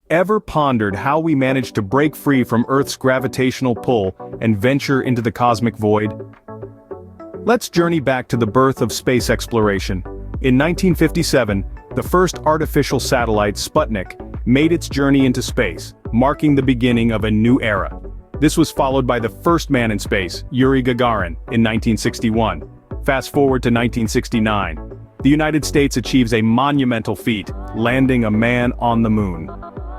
Ever pondered how we managed to break free from Earth's gravitational pull and venture into the cosmic void? Let's journey back to the birth of space exploration. In 1957, the first artificial satellite, Sputnik, made its journey into space, marking the beginning of a new era. This was followed by the first man in space, Yuri Gagarin, in 1961. Fast forward to 1969. The United States achieves a monumental feat, landing a man on the moon.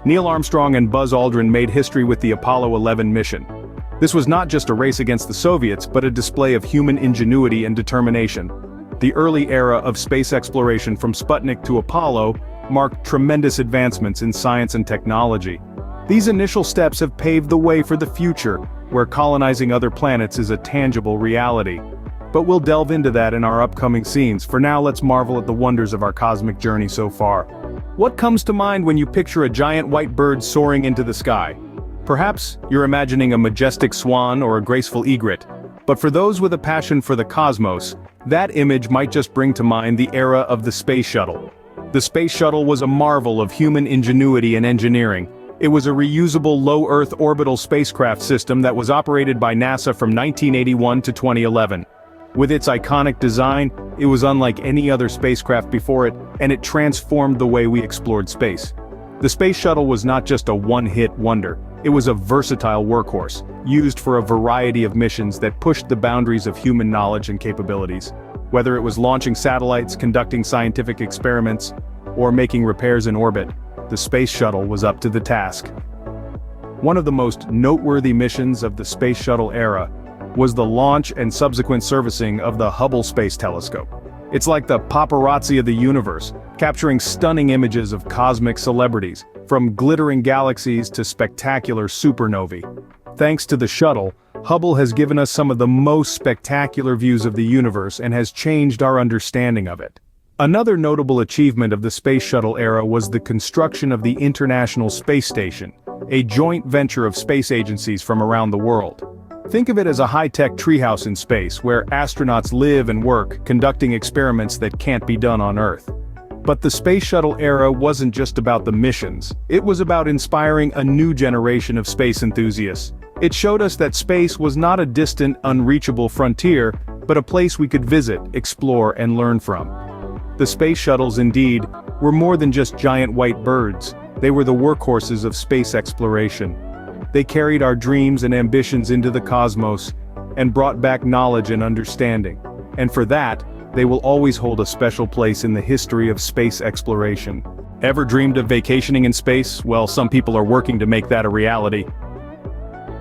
Neil Armstrong and Buzz Aldrin made history with the Apollo 11 mission. This was not just a race against the Soviets, but a display of human ingenuity and determination. The early era of space exploration from Sputnik to Apollo marked tremendous advancements in science and technology. These initial steps have paved the way for the future, where colonizing other planets is a tangible reality. But we'll delve into that in our upcoming scenes. For now, let's marvel at the wonders of our cosmic journey so far. What comes to mind when you picture a giant white bird soaring into the sky? Perhaps you're imagining a majestic swan or a graceful egret. But for those with a passion for the cosmos, that image might just bring to mind the era of the space shuttle. The space shuttle was a marvel of human ingenuity and engineering. It was a reusable low-Earth orbital spacecraft system that was operated by NASA from 1981 to 2011. With its iconic design, it was unlike any other spacecraft before it, and it transformed the way we explored space. The space shuttle was not just a one-hit wonder, it was a versatile workhorse, used for a variety of missions that pushed the boundaries of human knowledge and capabilities. Whether it was launching satellites, conducting scientific experiments, or making repairs in orbit, the space shuttle was up to the task. One of the most noteworthy missions of the space shuttle era was the launch and subsequent servicing of the Hubble Space Telescope. It's like the paparazzi of the universe, capturing stunning images of cosmic celebrities, from glittering galaxies to spectacular supernovae. Thanks to the shuttle, Hubble has given us some of the most spectacular views of the universe and has changed our understanding of it. Another notable achievement of the space shuttle era was the construction of the International Space Station, a joint venture of space agencies from around the world. Think of it as a high-tech treehouse in space where astronauts live and work, conducting experiments that can't be done on Earth. But the space shuttle era wasn't just about the missions, it was about inspiring a new generation of space enthusiasts. It showed us that space was not a distant, unreachable frontier, but a place we could visit, explore, and learn from. The space shuttles, indeed, were more than just giant white birds. They were the workhorses of space exploration. They carried our dreams and ambitions into the cosmos, and brought back knowledge and understanding. And for that, they will always hold a special place in the history of space exploration. Ever dreamed of vacationing in space? Well, some people are working to make that a reality.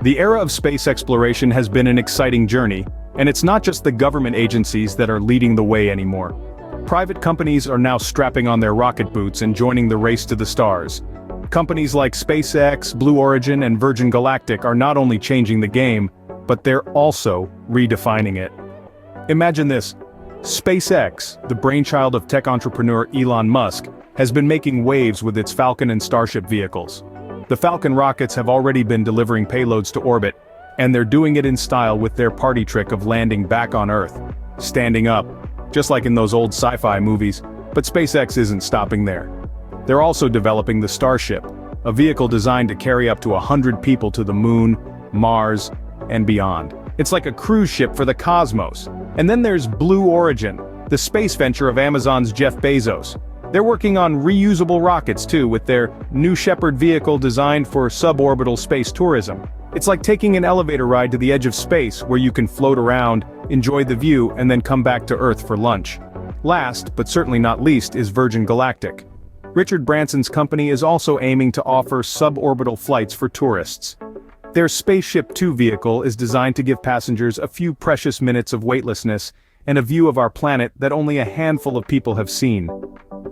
The era of space exploration has been an exciting journey, and it's not just the government agencies that are leading the way anymore. Private companies are now strapping on their rocket boots and joining the race to the stars. Companies like SpaceX, Blue Origin, and Virgin Galactic are not only changing the game, but they're also redefining it. Imagine this. SpaceX, the brainchild of tech entrepreneur Elon Musk, has been making waves with its Falcon and Starship vehicles. The Falcon rockets have already been delivering payloads to orbit, and they're doing it in style with their party trick of landing back on Earth, standing up, just like in those old sci-fi movies. But SpaceX isn't stopping there. They're also developing the Starship, a vehicle designed to carry up to 100 people to the Moon, Mars, and beyond. It's like a cruise ship for the cosmos. And then there's Blue Origin, the space venture of Amazon's Jeff Bezos. They're working on reusable rockets too, with their New Shepard vehicle designed for suborbital space tourism. It's like taking an elevator ride to the edge of space where you can float around, enjoy the view, and then come back to Earth for lunch. Last, but certainly not least, is Virgin Galactic. Richard Branson's company is also aiming to offer suborbital flights for tourists. Their Spaceship Two vehicle is designed to give passengers a few precious minutes of weightlessness and a view of our planet that only a handful of people have seen.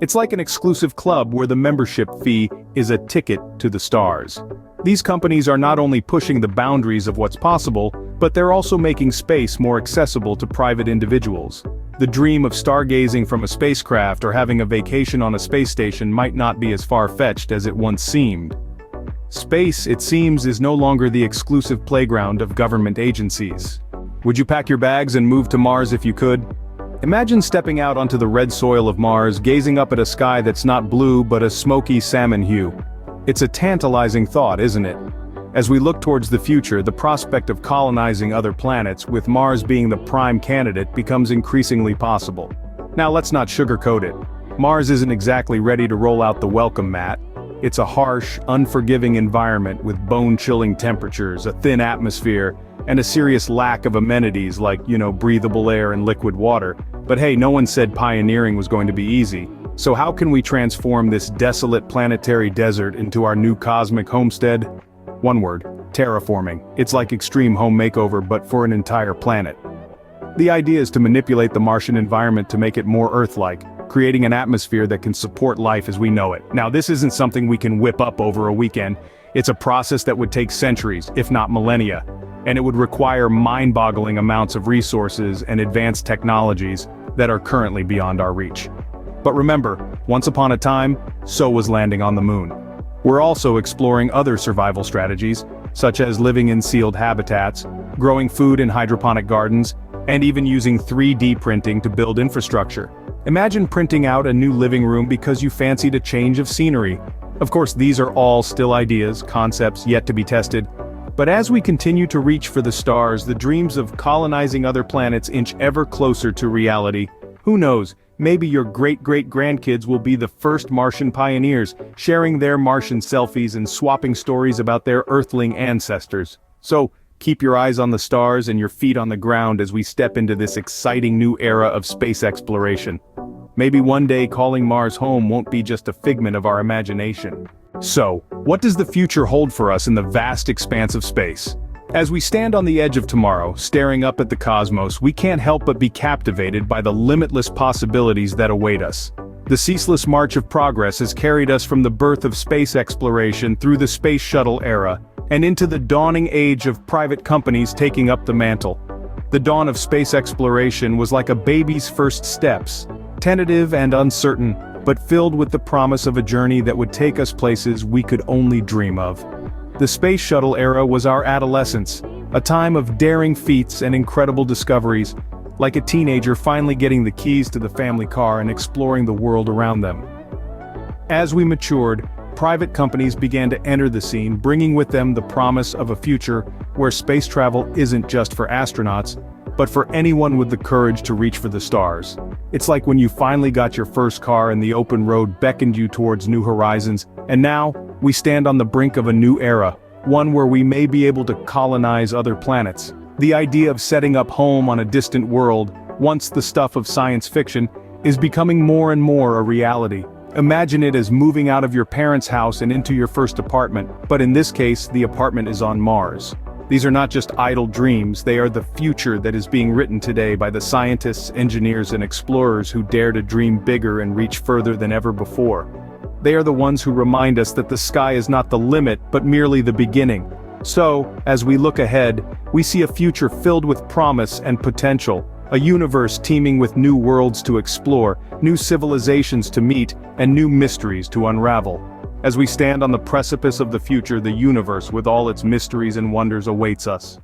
It's like an exclusive club where the membership fee is a ticket to the stars. These companies are not only pushing the boundaries of what's possible, but they're also making space more accessible to private individuals. The dream of stargazing from a spacecraft or having a vacation on a space station might not be as far-fetched as it once seemed. Space, it seems, is no longer the exclusive playground of government agencies. Would you pack your bags and move to Mars if you could? Imagine stepping out onto the red soil of Mars, gazing up at a sky that's not blue but a smoky salmon hue. It's a tantalizing thought, isn't it? As we look towards the future, the prospect of colonizing other planets, with Mars being the prime candidate, becomes increasingly possible. Now let's not sugarcoat it. Mars isn't exactly ready to roll out the welcome mat. It's a harsh, unforgiving environment with bone-chilling temperatures, a thin atmosphere, and a serious lack of amenities like, breathable air and liquid water. But hey, no one said pioneering was going to be easy. So how can we transform this desolate planetary desert into our new cosmic homestead? One word: terraforming. It's like extreme home makeover but for an entire planet. The idea is to manipulate the Martian environment to make it more Earth-like, creating an atmosphere that can support life as we know it. Now this isn't something we can whip up over a weekend. It's a process that would take centuries, if not millennia, and it would require mind-boggling amounts of resources and advanced technologies that are currently beyond our reach. But remember, once upon a time, so was landing on the moon. We're also exploring other survival strategies, such as living in sealed habitats, growing food in hydroponic gardens, and even using 3D printing to build infrastructure. Imagine printing out a new living room because you fancied a change of scenery. Of course, these are all still ideas, concepts yet to be tested. But as we continue to reach for the stars, the dreams of colonizing other planets inch ever closer to reality. Who knows? Maybe your great-great-grandkids will be the first Martian pioneers, sharing their Martian selfies and swapping stories about their Earthling ancestors. So, keep your eyes on the stars and your feet on the ground as we step into this exciting new era of space exploration. Maybe one day calling Mars home won't be just a figment of our imagination. So, what does the future hold for us in the vast expanse of space? As we stand on the edge of tomorrow, staring up at the cosmos, we can't help but be captivated by the limitless possibilities that await us. The ceaseless march of progress has carried us from the birth of space exploration through the space shuttle era, and into the dawning age of private companies taking up the mantle. The dawn of space exploration was like a baby's first steps, tentative and uncertain, but filled with the promise of a journey that would take us places we could only dream of. The space shuttle era was our adolescence, a time of daring feats and incredible discoveries, like a teenager finally getting the keys to the family car and exploring the world around them. As we matured, private companies began to enter the scene, bringing with them the promise of a future where space travel isn't just for astronauts, but for anyone with the courage to reach for the stars. It's like when you finally got your first car and the open road beckoned you towards new horizons, and now, we stand on the brink of a new era, one where we may be able to colonize other planets. The idea of setting up home on a distant world, once the stuff of science fiction, is becoming more and more a reality. Imagine it as moving out of your parents' house and into your first apartment, but in this case, the apartment is on Mars. These are not just idle dreams, they are the future that is being written today by the scientists, engineers, and explorers who dare to dream bigger and reach further than ever before. They are the ones who remind us that the sky is not the limit, but merely the beginning. So, as we look ahead, we see a future filled with promise and potential, a universe teeming with new worlds to explore, new civilizations to meet, and new mysteries to unravel. As we stand on the precipice of the future, the universe with all its mysteries and wonders awaits us.